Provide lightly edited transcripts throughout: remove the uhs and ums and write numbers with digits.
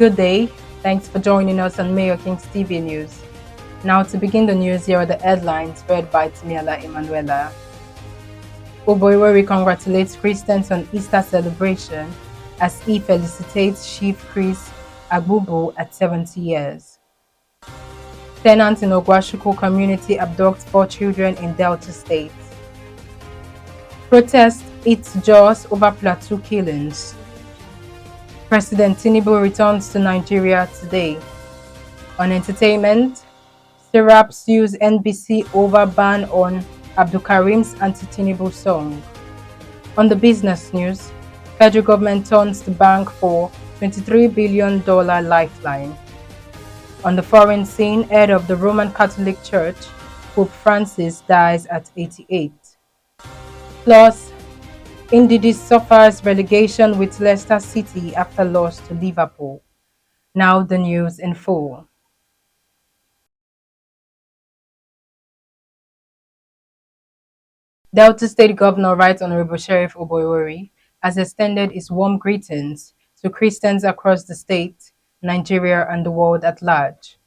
Good day. Thanks for joining us on Mayor King's TV News. Now to begin the news, here are the headlines read by Timiala Emanuela. Oborevwori congratulates Christians on Easter celebration as he felicitates Chief Chris Agbobu at 70 years. Tenants in Ogwashuku community abduct 4 children in Delta State. Protest its jaws over Plateau killings. President Tinubu returns to Nigeria today. On entertainment, Serap sues NBC over ban on Abdulkarim's anti-Tinubu song. On the business news, federal government turns to bank for $23 billion lifeline. On the foreign scene, head of the Roman Catholic Church, Pope Francis, dies at 88. Plus, Indigenous suffers relegation with Leicester City after loss to Liverpool. Now the news in full. Delta State Governor Right Honorable Sheriff Oborevwori has extended his warm greetings to Christians across the state, Nigeria, and the world at large.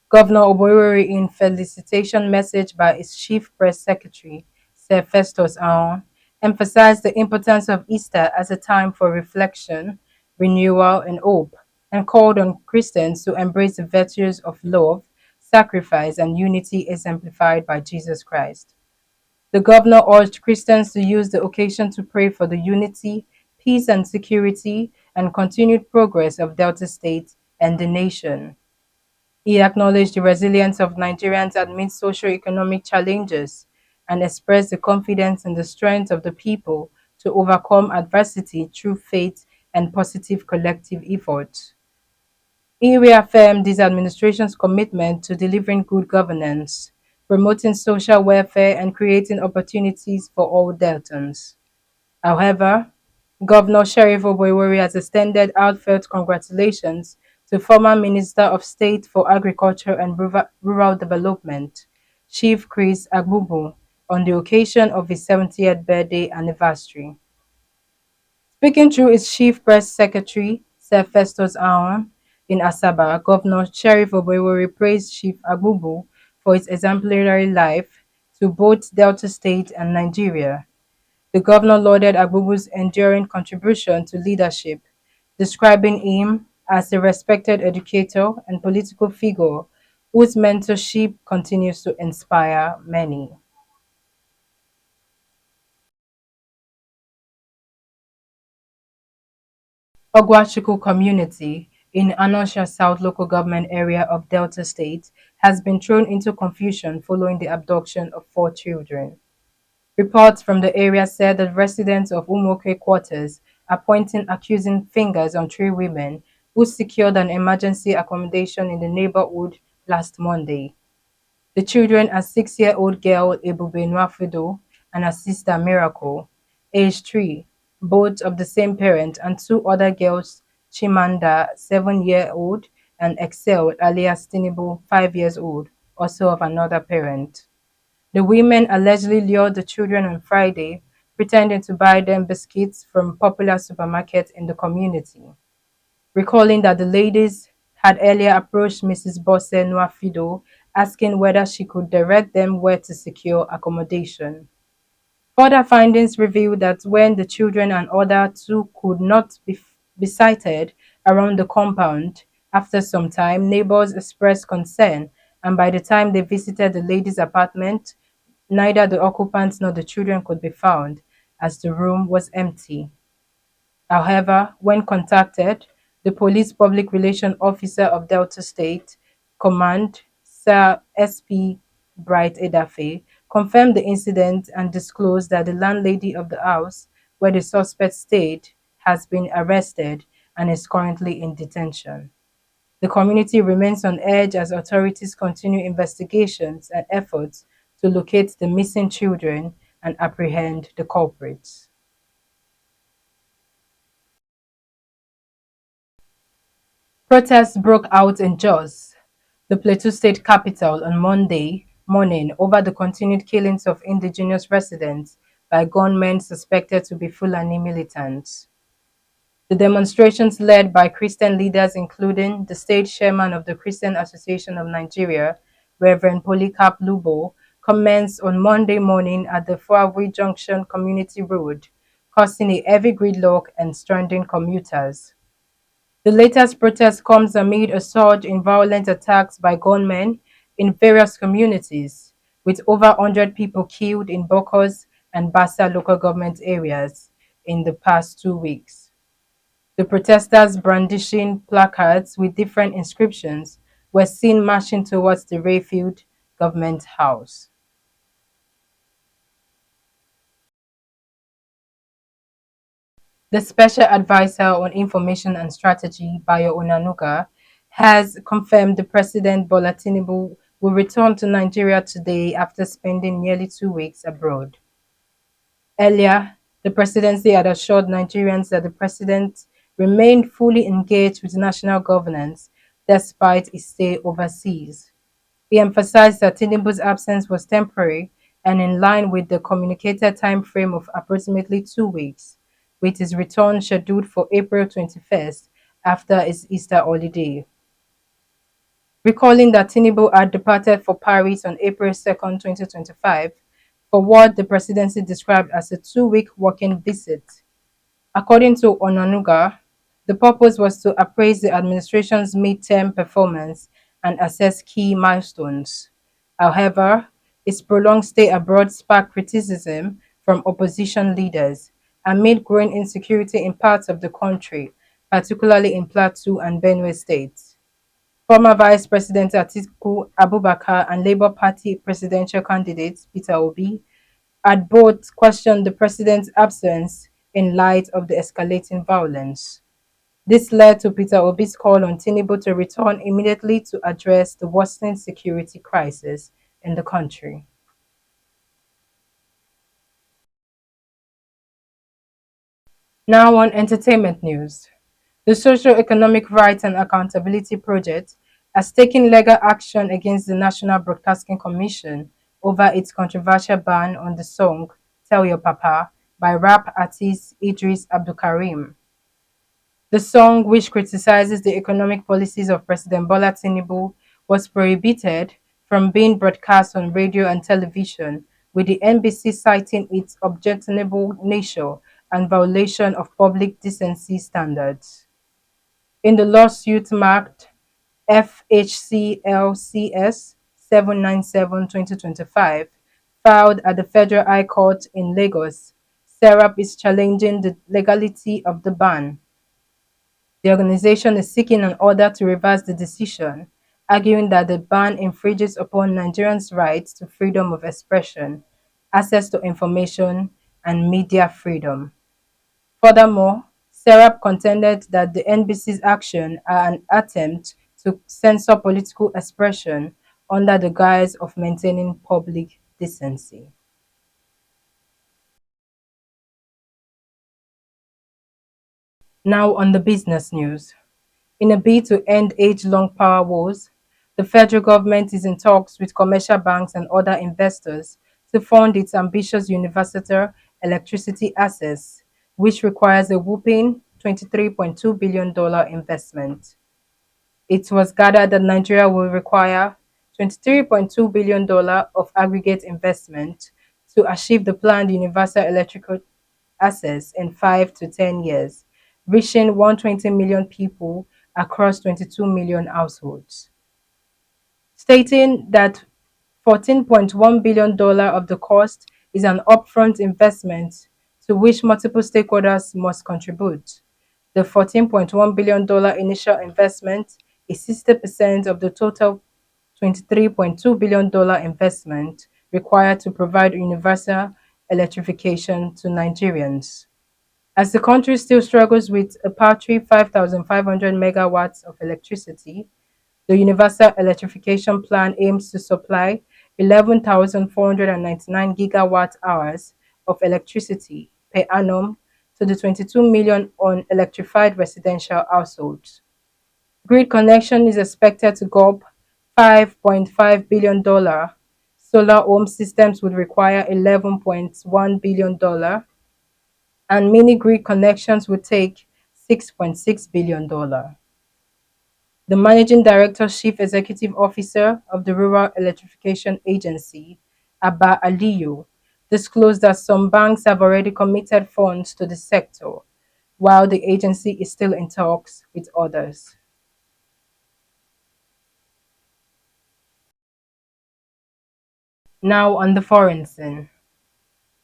Governor Oborevwori, in felicitation message by his Chief Press Secretary, Sir Festus Ahon, emphasized the importance of Easter as a time for reflection, renewal, and hope, and called on Christians to embrace the virtues of love, sacrifice, and unity exemplified by Jesus Christ. The governor urged Christians to use the occasion to pray for the unity, peace, and security and continued progress of Delta State and the nation. He acknowledged the resilience of Nigerians amidst socio-economic challenges and expressed the confidence in the strength of the people to overcome adversity through faith and positive collective efforts. He reaffirmed this administration's commitment to delivering good governance, promoting social welfare, and creating opportunities for all Deltans. However, Governor Sheriff Oborevwori has extended heartfelt congratulations to former Minister of State for Agriculture and Rural Development, Chief Chris Agbobu, on the occasion of his 70th birthday anniversary. Speaking through his Chief Press Secretary, Sir Festus Ahon, in Asaba, Governor Sheriff Oborevwori praised Chief Agbobu for his exemplary life to both Delta State and Nigeria. The governor lauded Agbobu's enduring contribution to leadership, describing him as a respected educator and political figure whose mentorship continues to inspire many. Ogwashuku community in Anosha South local government area of Delta State has been thrown into confusion following the abduction of 4 children. Reports from the area said that residents of Umoke quarters are pointing accusing fingers on 3 women who secured an emergency accommodation in the neighborhood last Monday. The children are 6-year-old girl Ebube Nwafido and her sister Miracle, age 3, both of the same parent, and 2 other girls, Chimanda, 7-year-old, and Excel alias Tinubu, 5 years old, also of another parent. The women allegedly lured the children on Friday, pretending to buy them biscuits from popular supermarkets in the community. Recalling that the ladies had earlier approached Mrs. Bosse Nwafido, asking whether she could direct them where to secure accommodation. Further findings revealed that when the children and other 2 could not be sighted around the compound, after some time, neighbors expressed concern, and by the time they visited the ladies' apartment, neither the occupants nor the children could be found, as the room was empty. However, when contacted, the police public relations officer of Delta State Command, Sir SP Bright Edafe, confirmed the incident and disclosed that the landlady of the house where the suspect stayed has been arrested and is currently in detention. The community remains on edge as authorities continue investigations and efforts to locate the missing children and apprehend the culprits. Protests broke out in Jos, the Plateau State capital, on Monday morning over the continued killings of indigenous residents by gunmen suspected to be Fulani militants. The demonstrations led by Christian leaders, including the state chairman of the Christian Association of Nigeria, Reverend Polycarp Lubo, commenced on Monday morning at the Fawvwei Junction Community Road, causing a heavy gridlock and stranding commuters. The latest protest comes amid a surge in violent attacks by gunmen in various communities, with over 100 people killed in Bokos and Bassa local government areas in the past 2 weeks. The protesters brandishing placards with different inscriptions were seen marching towards the Rayfield government house. The Special Advisor on Information and Strategy, Bayo Onanuga, has confirmed the President Bola Tinubu will return to Nigeria today after spending nearly 2 weeks abroad. Earlier, the presidency had assured Nigerians that the president remained fully engaged with national governance despite his stay overseas. He emphasized that Tinubu's absence was temporary and in line with the communicated time frame of approximately 2 weeks, with his return scheduled for April 21st after his Easter holiday. Recalling that Tinubu had departed for Paris on April 2nd, 2025, for what the presidency described as a 2 week working visit. According to Onanuga, the purpose was to appraise the administration's midterm performance and assess key milestones. However, its prolonged stay abroad sparked criticism from opposition leaders amid growing insecurity in parts of the country, particularly in Plateau and Benue states. Former Vice President Atiku Abubakar and Labour Party presidential candidate Peter Obi had both questioned the president's absence in light of the escalating violence. This led to Peter Obi's call on Tinubu to return immediately to address the worsening security crisis in the country. Now on entertainment news. The Socio-Economic Rights and Accountability Project has taken legal action against the National Broadcasting Commission over its controversial ban on the song Tell Your Papa by rap artist Idris Abdulkarim. The song, which criticizes the economic policies of President Bola Tinubu, was prohibited from being broadcast on radio and television, with the NBC citing its objectionable nature and violation of public decency standards. In the lawsuit marked FHCLCS 797-2025, filed at the Federal High Court in Lagos, Serap is challenging the legality of the ban. The organization is seeking an order to reverse the decision, arguing that the ban infringes upon Nigerians' rights to freedom of expression, access to information, and media freedom. Furthermore, Serap contended that the NBC's action are an attempt to censor political expression under the guise of maintaining public decency. Now on the business news. In a bid to end age-long power wars, the federal government is in talks with commercial banks and other investors to fund its ambitious universal electricity access, which requires a whopping $23.2 billion investment. It was gathered that Nigeria will require $23.2 billion of aggregate investment to achieve the planned universal electrical access in 5 to 10 years, reaching 120 million people across 22 million households, stating that $14.1 billion of the cost is an upfront investment to which multiple stakeholders must contribute. The $14.1 billion initial investment is 60% of the total $23.2 billion investment required to provide universal electrification to Nigerians. As the country still struggles with a paltry 5,500 megawatts of electricity, the Universal Electrification Plan aims to supply 11,499 gigawatt hours of electricity per annum to the 22 million unelectrified residential households. Grid connection is expected to go up $5.5 billion. Solar home systems would require $11.1 billion, and mini grid connections would take $6.6 billion. The Managing Director Chief Executive Officer of the Rural Electrification Agency, Abba Aliyu, disclosed that some banks have already committed funds to the sector, while the agency is still in talks with others. Now on the foreign scene.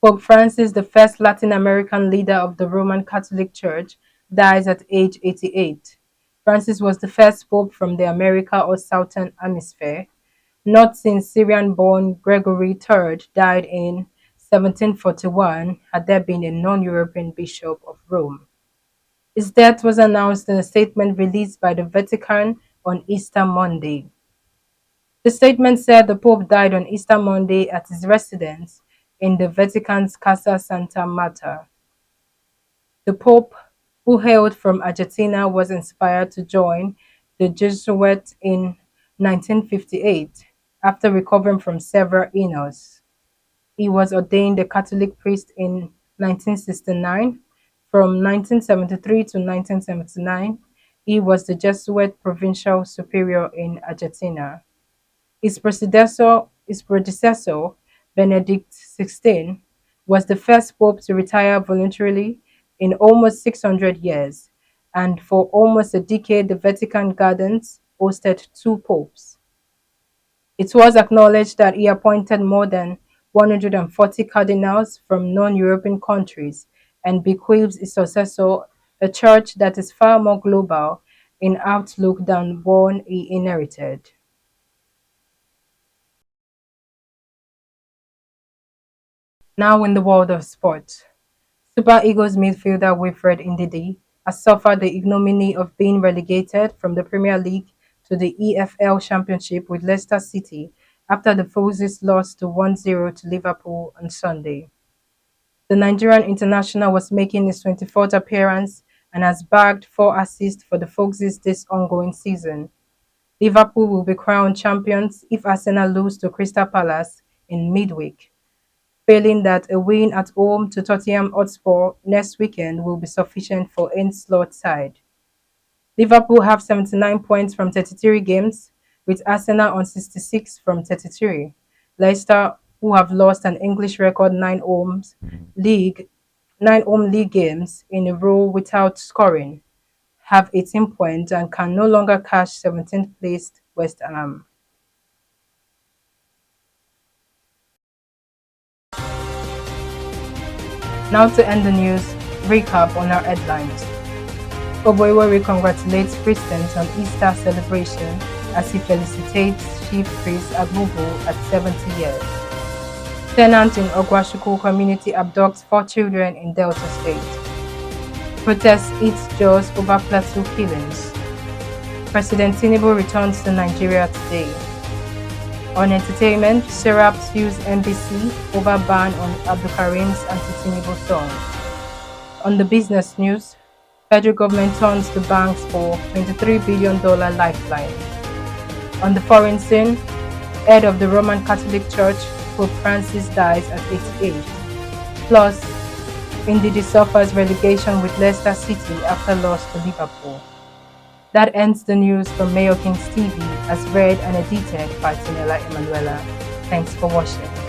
Pope Francis, the first Latin American leader of the Roman Catholic Church, dies at age 88. Francis was the first pope from the America or Southern Hemisphere, not since Syrian-born Gregory III died in 1741 had there been a non-European bishop of Rome. His death was announced in a statement released by the Vatican on Easter Monday. The statement said the Pope died on Easter Monday at his residence in the Vatican's Casa Santa Marta. The Pope, who hailed from Argentina, was inspired to join the Jesuits in 1958 after recovering from several illnesses. He was ordained a Catholic priest in 1969. From 1973 to 1979, he was the Jesuit provincial superior in Argentina. His predecessor, Benedict XVI, was the first pope to retire voluntarily in almost 600 years, and for almost a decade the Vatican Gardens hosted two popes. It was acknowledged that he appointed more than 140 cardinals from non-European countries and bequeaths his successor a church that is far more global in outlook than one he inherited. Now in the world of sport, Super Eagles midfielder Wilfred Ndidi has suffered the ignominy of being relegated from the Premier League to the EFL Championship with Leicester City after the Foxes lost to 1-0 to Liverpool on Sunday. The Nigerian international was making his 24th appearance and has bagged 4 assists for the Foxes this ongoing season. Liverpool will be crowned champions if Arsenal lose to Crystal Palace in midweek. Failing that, a win at home to Tottenham Hotspur next weekend will be sufficient for Slot's side. Liverpool have 79 points from 33 games, with Arsenal on 66 from 33. Leicester, who have lost an English record league 9 home league games in a row without scoring, have 18 points and can no longer catch 17th placed West Ham. Now to end the news, recap on our headlines. Oborevwori congratulates Christians on Easter celebration as he felicitates Chief Chris Agbobu at 70 years. Tenant in Ogwashuku community abducts 4 children in Delta State. Protest eats jaws over Plateau killings. President Tinubu returns to Nigeria today. On entertainment, Serap sues NBC over ban on Abdulkarim's anti-Tinubu song. On the business news, federal government turns to banks for $23 billion lifeline. On the foreign scene, head of the Roman Catholic Church, Pope Francis dies at 88. Plus, Ndidi suffers relegation with Leicester City after loss to Liverpool. That ends the news from Mayo Kings TV, as read and edited by Tinela Emanuela. Thanks for watching.